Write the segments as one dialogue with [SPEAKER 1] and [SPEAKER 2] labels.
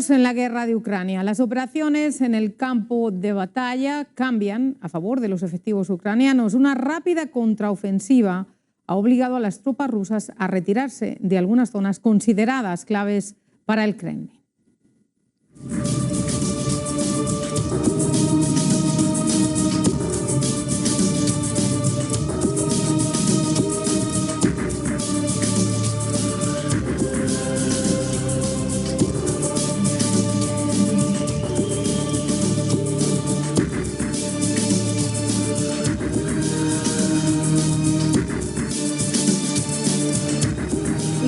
[SPEAKER 1] Seguimos en la guerra de Ucrania. Las operaciones en el campo de batalla cambian a favor de los efectivos ucranianos. Una rápida contraofensiva ha obligado a las tropas rusas a retirarse de algunas zonas consideradas claves para el Kremlin.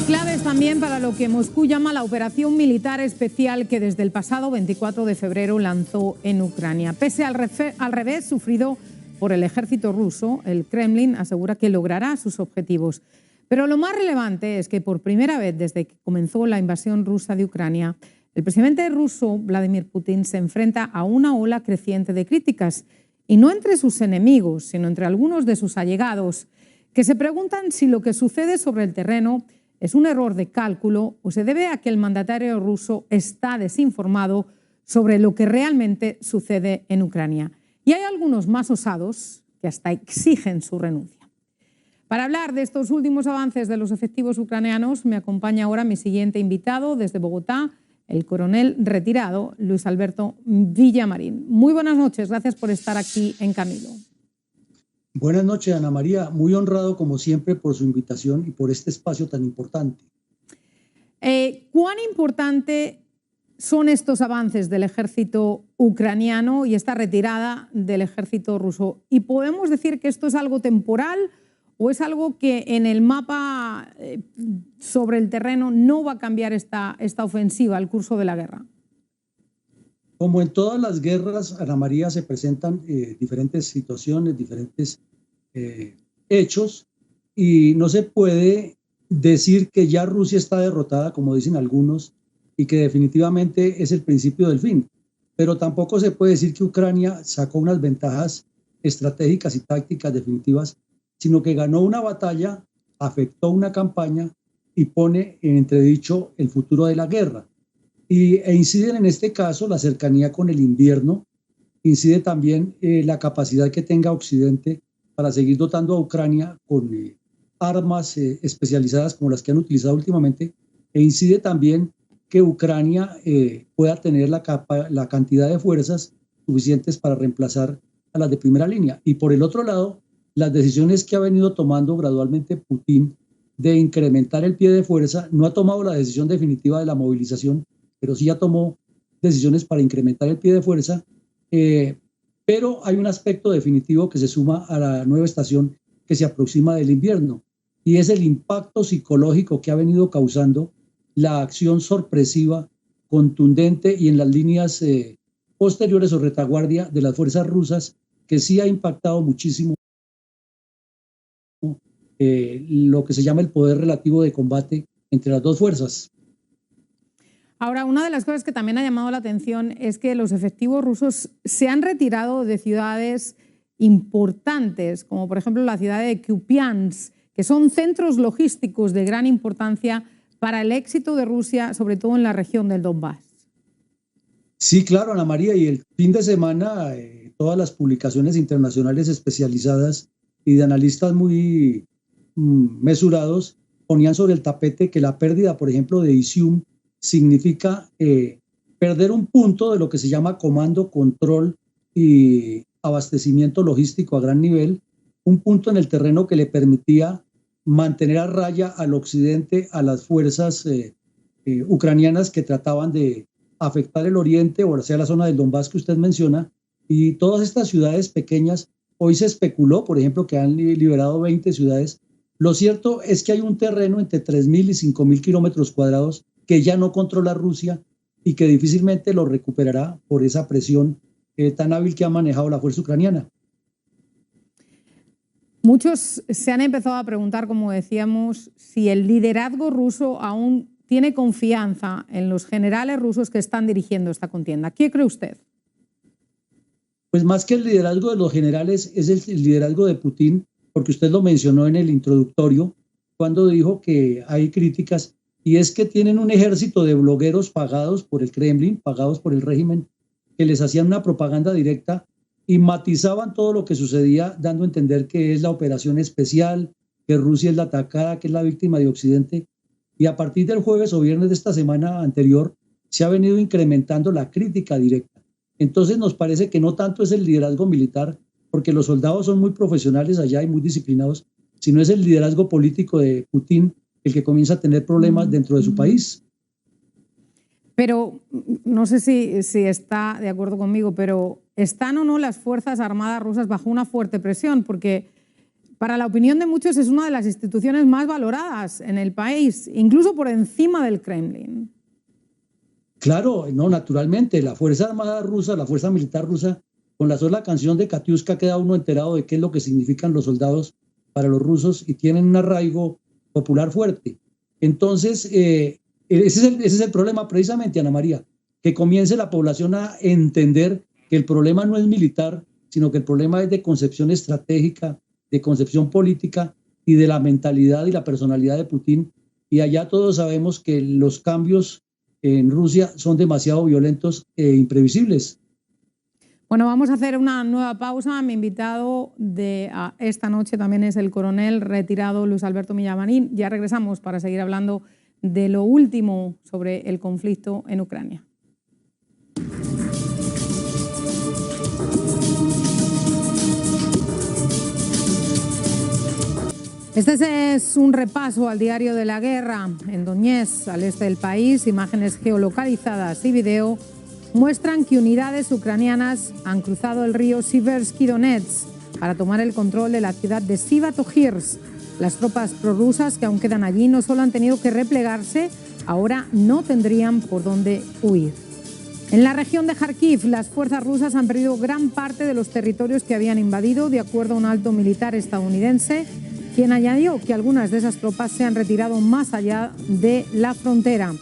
[SPEAKER 1] Claves también para lo que Moscú llama la operación militar especial que desde el pasado 24 de febrero lanzó en Ucrania. Pese al revés sufrido por el ejército ruso, el Kremlin asegura que logrará sus objetivos. Pero lo más relevante es que por primera vez desde que comenzó la invasión rusa de Ucrania, el presidente ruso Vladimir Putin se enfrenta a una ola creciente de críticas, y no entre sus enemigos, sino entre algunos de sus allegados, que se preguntan si lo que sucede sobre el terreno es un error de cálculo o se debe a que el mandatario ruso está desinformado sobre lo que realmente sucede en Ucrania. Y hay algunos más osados que hasta exigen su renuncia. Para hablar de estos últimos avances de los efectivos ucranianos, me acompaña ahora mi siguiente invitado desde Bogotá, el coronel retirado Luis Alberto Villamarín. Muy buenas noches, gracias por estar aquí en Camilo.
[SPEAKER 2] Buenas noches, Ana María. Muy honrado, como siempre, por su invitación y por este espacio tan importante.
[SPEAKER 1] ¿Cuán importante son estos avances del ejército ucraniano y esta retirada del ejército ruso? ¿Y podemos decir que esto es algo temporal o es algo que en el mapa sobre el terreno no va a cambiar esta ofensiva, el curso de la guerra?
[SPEAKER 2] Como en todas las guerras, Ana María, se presentan diferentes situaciones, diferentes hechos, y no se puede decir que ya Rusia está derrotada, como dicen algunos, y que definitivamente es el principio del fin. Pero tampoco se puede decir que Ucrania sacó unas ventajas estratégicas y tácticas definitivas, sino que ganó una batalla, afectó una campaña y pone en entredicho el futuro de la guerra. E inciden en este caso la cercanía con el invierno, incide también la capacidad que tenga Occidente para seguir dotando a Ucrania con armas especializadas como las que han utilizado últimamente, e incide también que Ucrania pueda tener la cantidad de fuerzas suficientes para reemplazar a las de primera línea. Y por el otro lado, las decisiones que ha venido tomando gradualmente Putin de incrementar el pie de fuerza, no ha tomado la decisión definitiva de la movilización, pero sí ya tomó decisiones para incrementar el pie de fuerza, pero hay un aspecto definitivo que se suma a la nueva estación que se aproxima del invierno, y es el impacto psicológico que ha venido causando la acción sorpresiva, contundente y en las líneas posteriores o retaguardia de las fuerzas rusas, que sí ha impactado muchísimo lo que se llama el poder relativo de combate entre las dos fuerzas.
[SPEAKER 1] Ahora, una de las cosas que también ha llamado la atención es que los efectivos rusos se han retirado de ciudades importantes, como por ejemplo la ciudad de Kupiansk, que son centros logísticos de gran importancia para el éxito de Rusia, sobre todo en la región del Donbass.
[SPEAKER 2] Sí, claro, Ana María, y el fin de semana todas las publicaciones internacionales especializadas y de analistas muy mesurados ponían sobre el tapete que la pérdida, por ejemplo, de Izium significa perder un punto de lo que se llama comando, control y abastecimiento logístico a gran nivel, un punto en el terreno que le permitía mantener a raya al occidente, a las fuerzas ucranianas que trataban de afectar el oriente, o sea, la zona del Donbass que usted menciona, y todas estas ciudades pequeñas. Hoy se especuló, por ejemplo, que han liberado 20 ciudades. Lo cierto es que hay un terreno entre 3.000 y 5.000 kilómetros cuadrados que ya no controla Rusia y que difícilmente lo recuperará por esa presión tan hábil que ha manejado la fuerza ucraniana.
[SPEAKER 1] Muchos se han empezado a preguntar, como decíamos, si el liderazgo ruso aún tiene confianza en los generales rusos que están dirigiendo esta contienda. ¿Qué cree usted?
[SPEAKER 2] Pues más que el liderazgo de los generales es el liderazgo de Putin, porque usted lo mencionó en el introductorio, cuando dijo que hay críticas y es que tienen un ejército de blogueros pagados por el Kremlin, pagados por el régimen, que les hacían una propaganda directa y matizaban todo lo que sucedía, dando a entender que es la operación especial, que Rusia es la atacada, que es la víctima de Occidente. Y a partir del jueves o viernes de esta semana anterior, se ha venido incrementando la crítica directa. Entonces nos parece que no tanto es el liderazgo militar, porque los soldados son muy profesionales allá y muy disciplinados, sino es el liderazgo político de Putin el que comienza a tener problemas dentro de su país.
[SPEAKER 1] Pero no sé si está de acuerdo conmigo, pero ¿están o no las Fuerzas Armadas rusas bajo una fuerte presión? Porque para la opinión de muchos es una de las instituciones más valoradas en el país, incluso por encima del Kremlin.
[SPEAKER 2] Claro, no, naturalmente, la Fuerza Armada rusa, la Fuerza Militar rusa, con la sola canción de Katiuska queda uno enterado de qué es lo que significan los soldados para los rusos y tienen un arraigo popular fuerte. Entonces, ese es el problema precisamente, Ana María, que comience la población a entender que el problema no es militar, sino que el problema es de concepción estratégica, de concepción política y de la mentalidad y la personalidad de Putin. Y allá todos sabemos que los cambios en Rusia son demasiado violentos e imprevisibles.
[SPEAKER 1] Bueno, vamos a hacer una nueva pausa. Mi invitado de esta noche también es el coronel retirado Luis Alberto Villamarín. Ya regresamos para seguir hablando de lo último sobre el conflicto en Ucrania. Este es un repaso al diario de la guerra. En Donetsk, al este del país, imágenes geolocalizadas y video muestran que unidades ucranianas han cruzado el río Siversky Donetsk para tomar el control de la ciudad de Sivatohirsk. Las tropas prorrusas que aún quedan allí no solo han tenido que replegarse, ahora no tendrían por dónde huir. En la región de Kharkiv, las fuerzas rusas han perdido gran parte de los territorios que habían invadido, de acuerdo a un alto militar estadounidense, quien añadió que algunas de esas tropas se han retirado más allá de la frontera.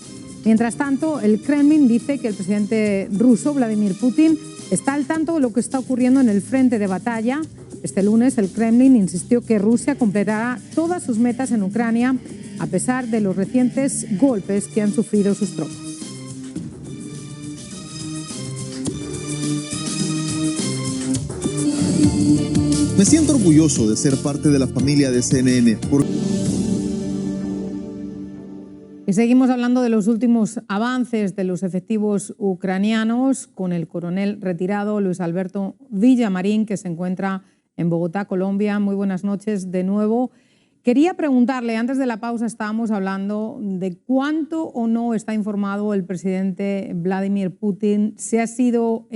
[SPEAKER 1] Mientras tanto, el Kremlin dice que el presidente ruso, Vladimir Putin, está al tanto de lo que está ocurriendo en el frente de batalla. Este lunes, el Kremlin insistió que Rusia completará todas sus metas en Ucrania, a pesar de los recientes golpes que han sufrido sus tropas.
[SPEAKER 3] Me siento orgulloso de ser parte de la familia de CNN.
[SPEAKER 1] Y seguimos hablando de los últimos avances de los efectivos ucranianos con el coronel retirado Luis Alberto Villamarín, que se encuentra en Bogotá, Colombia. Muy buenas noches de nuevo. Quería preguntarle, antes de la pausa estábamos hablando de cuánto o no está informado el presidente Vladimir Putin, si ha sido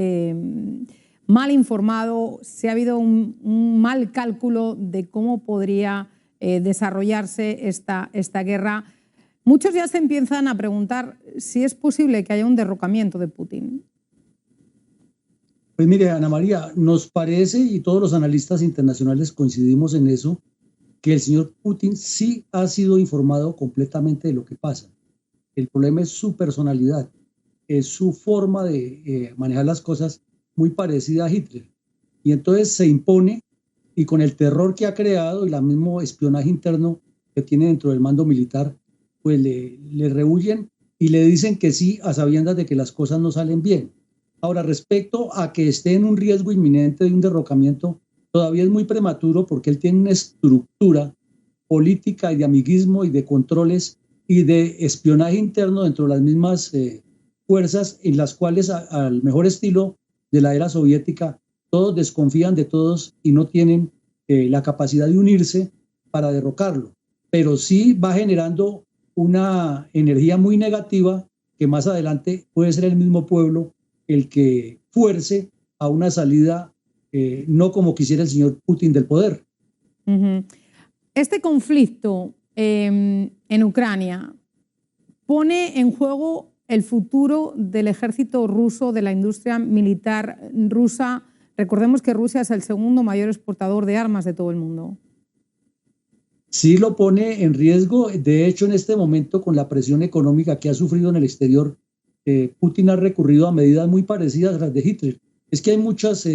[SPEAKER 1] mal informado, si ha habido un mal cálculo de cómo podría desarrollarse esta guerra. Muchos ya se empiezan a preguntar si es posible que haya un derrocamiento de Putin.
[SPEAKER 2] Pues mire, Ana María, nos parece, y todos los analistas internacionales coincidimos en eso, que el señor Putin sí ha sido informado completamente de lo que pasa. El problema es su personalidad, es su forma de manejar las cosas muy parecida a Hitler. Y entonces se impone, y con el terror que ha creado y el mismo espionaje interno que tiene dentro del mando militar, pues le rehuyen y le dicen que sí a sabiendas de que las cosas no salen bien. Ahora, respecto a que esté en un riesgo inminente de un derrocamiento, todavía es muy prematuro porque él tiene una estructura política y de amiguismo y de controles y de espionaje interno dentro de las mismas fuerzas en las cuales, al mejor estilo de la era soviética, todos desconfían de todos y no tienen la capacidad de unirse para derrocarlo. Pero sí va generando una energía muy negativa que más adelante puede ser el mismo pueblo el que fuerce a una salida no como quisiera el señor Putin del poder.
[SPEAKER 1] Este conflicto en Ucrania pone en juego el futuro del ejército ruso, de la industria militar rusa. Recordemos que Rusia es el segundo mayor exportador de armas de todo el mundo.
[SPEAKER 2] Sí lo pone en riesgo. De hecho, en este momento, con la presión económica que ha sufrido en el exterior, Putin ha recurrido a medidas muy parecidas a las de Hitler. Es que hay muchas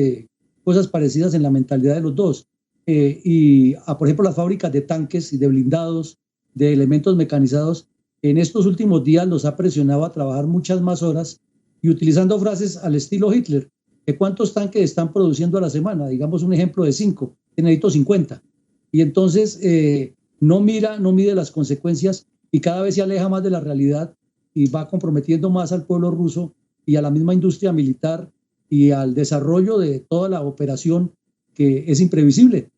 [SPEAKER 2] cosas parecidas en la mentalidad de los dos. Por ejemplo, las fábricas de tanques y de blindados, de elementos mecanizados, en estos últimos días los ha presionado a trabajar muchas más horas y utilizando frases al estilo Hitler, que cuántos tanques están produciendo a la semana, digamos un ejemplo de 5, que necesito 50. Y entonces no mide las consecuencias y cada vez se aleja más de la realidad y va comprometiendo más al pueblo ruso y a la misma industria militar y al desarrollo de toda la operación que es imprevisible.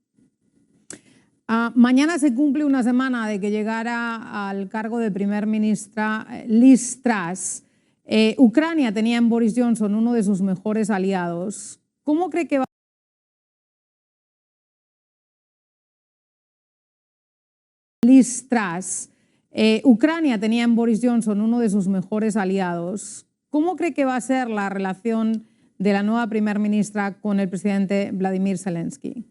[SPEAKER 1] Mañana se cumple una semana de que llegara al cargo de primer ministra Liz Truss. Ucrania tenía en Boris Johnson uno de sus mejores aliados. ¿Cómo cree que va Liz Truss? Ucrania tenía en Boris Johnson uno de sus mejores aliados. ¿Cómo cree que va a ser la relación de la nueva primer ministra con el presidente Vladimir Zelensky?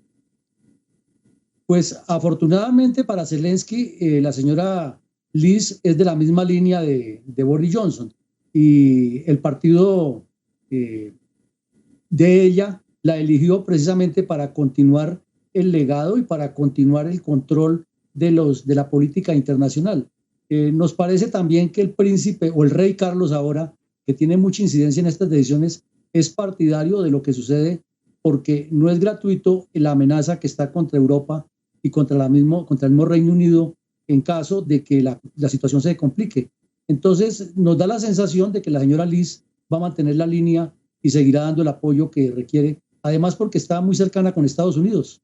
[SPEAKER 2] Pues afortunadamente para Zelensky, la señora Liz es de la misma línea de Boris Johnson y el partido de ella la eligió precisamente para continuar el legado y para continuar el control de la política internacional. Nos parece también que el príncipe o el rey Carlos ahora, que tiene mucha incidencia en estas decisiones, es partidario de lo que sucede porque no es gratuito la amenaza que está contra Europa y contra el mismo Reino Unido en caso de que la situación se complique. Entonces nos da la sensación de que la señora Liz va a mantener la línea y seguirá dando el apoyo que requiere, además porque está muy cercana con Estados Unidos.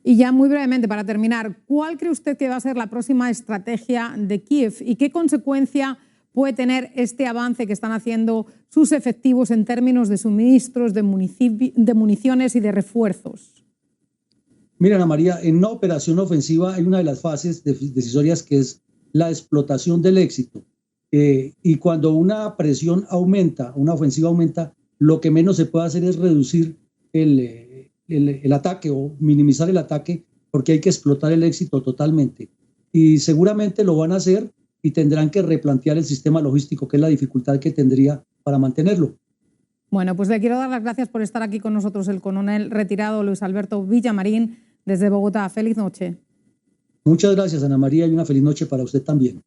[SPEAKER 1] Y ya muy brevemente, para terminar, ¿cuál cree usted que va a ser la próxima estrategia de Kiev y qué consecuencia puede tener este avance que están haciendo sus efectivos en términos de suministros, de municiones y de refuerzos?
[SPEAKER 2] Mira, Ana María, en una operación ofensiva hay una de las fases decisorias que es la explotación del éxito. Y cuando una presión aumenta, una ofensiva aumenta, lo que menos se puede hacer es reducir el ataque o minimizar el ataque porque hay que explotar el éxito totalmente. Y seguramente lo van a hacer y tendrán que replantear el sistema logístico, que es la dificultad que tendría para mantenerlo.
[SPEAKER 1] Bueno, pues le quiero dar las gracias por estar aquí con nosotros, el coronel retirado Luis Alberto Villamarín, desde Bogotá. Feliz noche.
[SPEAKER 2] Muchas gracias, Ana María, y una feliz noche para usted también.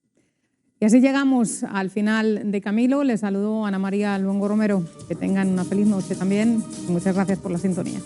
[SPEAKER 1] Y así llegamos al final de Camilo. Les saludo Ana María Luengo Romero. Que tengan una feliz noche también. Muchas gracias por la sintonía.